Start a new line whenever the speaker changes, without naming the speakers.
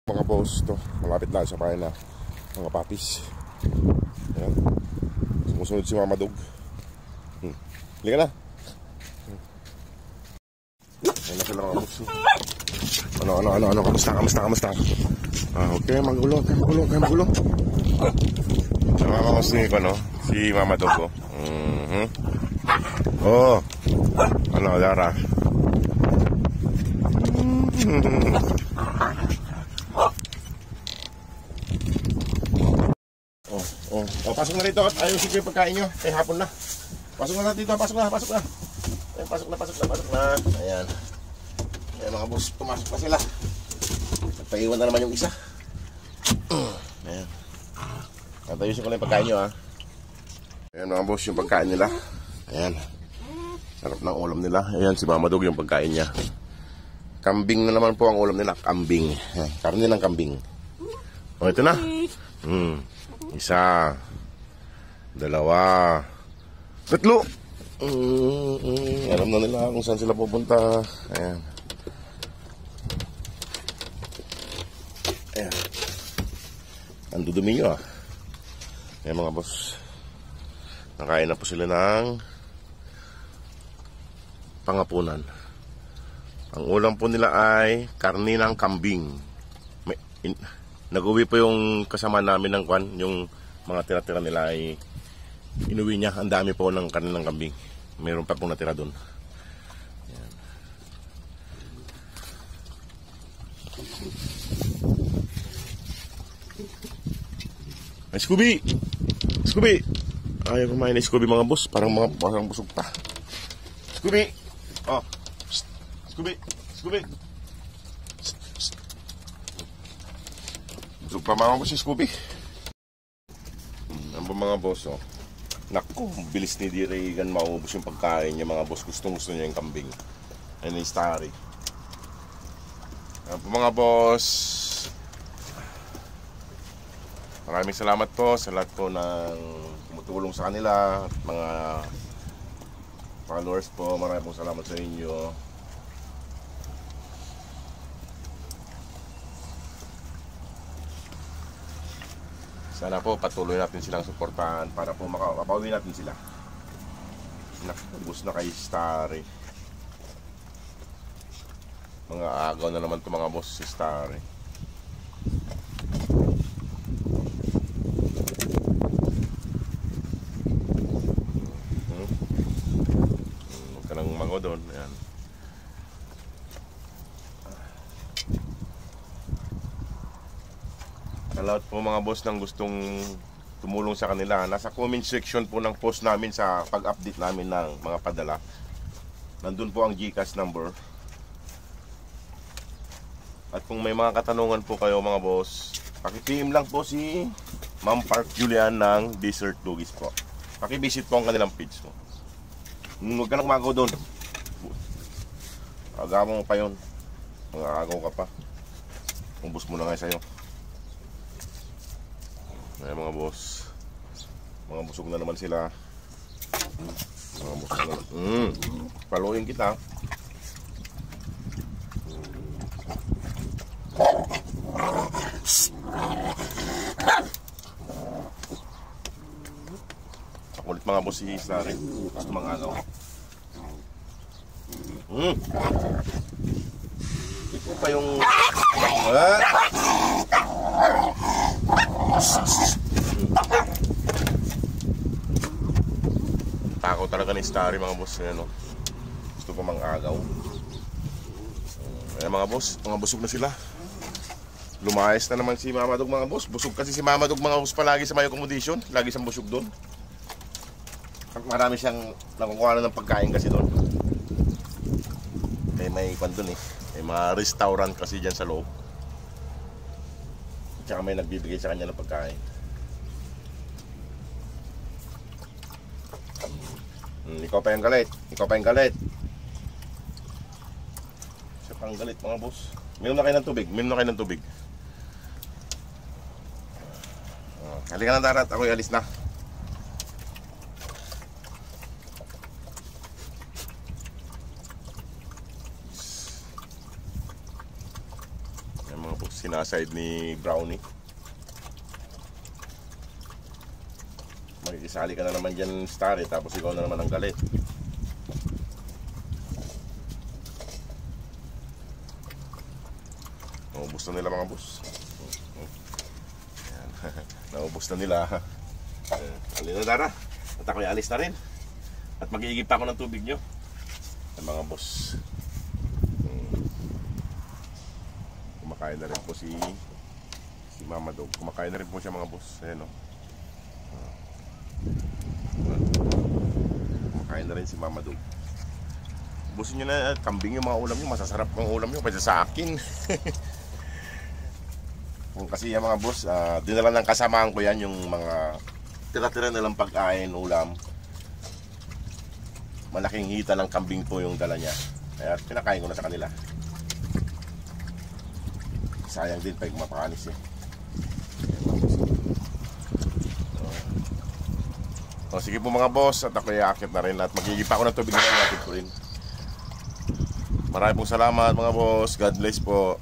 Mga boss, to malapit na sa bahay na mga patis. Ayan. Sumusunod si Mama Dog. Halika na. Ayan na sila mga boss. Ano, kamusta? Okay, magulo. Sa mga boss ni ko, no? Si Mama Dog ko. Oh, ano, Dara? Oh, pasok na rito at ayusin ko yung pagkain nyo. Hapon na. Pasok na dito, pasok na. Pasok na. Ayan. Ayan mga boss, pumasok na sila. Nagpaiwan na naman yung isa. Ayan. At ayusin ko na yung pagkain nyo, ha. Ayan mga boss, yung pagkain nila. Ayan. Sarap ng ulam nila. Ayan, si Mama Dog yung pagkain niya. Kambing na naman po ang ulam nila. Kambing. Ayan, karne ng kambing. O, ito na. Isa. Dalawa. Tatlo. Alam na nila kung saan sila pupunta. Ayan. Ayan. Ang dudumi nyo, ah. Ayan mga boss. Nakain na po sila ng pangapunan. Ang ulam po nila ay karne ng kambing. Nag-uwi po yung kasama namin ng kwan, yung mga tira-tira nila ay inuwi niya. Ang dami po ng karne ng kambing. Mayroon pa pong natira doon. Ayan. Ay, Scooby! Ayaw kumain na Scooby mga boss. Parang busog pa. Scooby! Oh! Scooby! Busog pa mga boss si Scooby. Ang mga boss, oh. Naku, bilis ni D. Reagan maubos yung pagkain niya mga boss. Gusto niya yung kambing. Ayun yung starry. Ang mga boss, maraming salamat po sa lahat po ng tumutulong sa kanila at mga followers po. Maraming pong salamat sa inyo. Sana po patuloy natin silang suportahan para po makapauwi natin sila. Nakubos na kay Starry. Mga agaw na naman ito mga boss si Starry. Huwag ka nang mango doon. Ayan. Lahat po mga boss nang gustong tumulong sa kanila, nasa comment section po ng post namin sa pag-update namin ng mga padala. Nandun po ang GCash number. At kung may mga katanungan po kayo mga boss, paki-PM lang po si Ma'am Park Julian ng Desert Doggies po. Paki-visit po ang kanilang page po. Huwag ka nang magaw doon. Agaw mo pa yun. Mga agaw ka pa. Umbos mo na nga sa'yo. Ayan mga boss. Mga busog na naman sila. Paluin kita. Pakulit mga boss si Starry. Gusto mga agaw. Ito pa yung takaw talaga ni Starry mga boss. Ayan, no? Gusto ko mang agaw. Ayan mga boss, mga busog na sila. Lumayas na naman si Mama Dog mga boss. Busog kasi si Mama Dog mga boss palagi sa may accommodation. Lagi siyang busog doon. Marami siyang nakukuha ng pagkain kasi doon. Kaya may kwan doon eh. May mga restaurant kasi dyan sa loob. Tsaka may nagbibigay sa kanya ng pagkain. Ikaw pa yung galit. Siya pang galit mga boss. Minom na kayo ng tubig. Halika na Darat, ako'y alis na. Ayan mga boss. sinaside ni Brownie. Makikisali ka na naman dyan, Starry, tapos ikaw na naman ang galit. Naubos na nila mga boss. Ayan. Naubos na nila. Halina Dara. At ako'y alis na rin. At mag-iigib pa ako ng tubig nyo. Ang mga boss. Kumakain na rin po si Mama Dog. Kumakain na rin po siya mga boss. Ayan o. Kumakain na rin si Mama Dog. Busin nyo na, kambing yung mga ulam nyo. Masasarap ang ulam nyo kaysa sa akin. Kasi yung mga boss, dinala ng kasamaan ko yan, yung mga tira-tira nilang pagkain, ulam. Malaking hita ng kambing po yung dala niya. Kaya pinakain ko na sa kanila. Sayang din pag mapakanis eh. O sige po mga boss, at ako iakit na rin at magigipa ako ng tubig na natin ko rin. Maraming pong salamat mga boss. God bless po.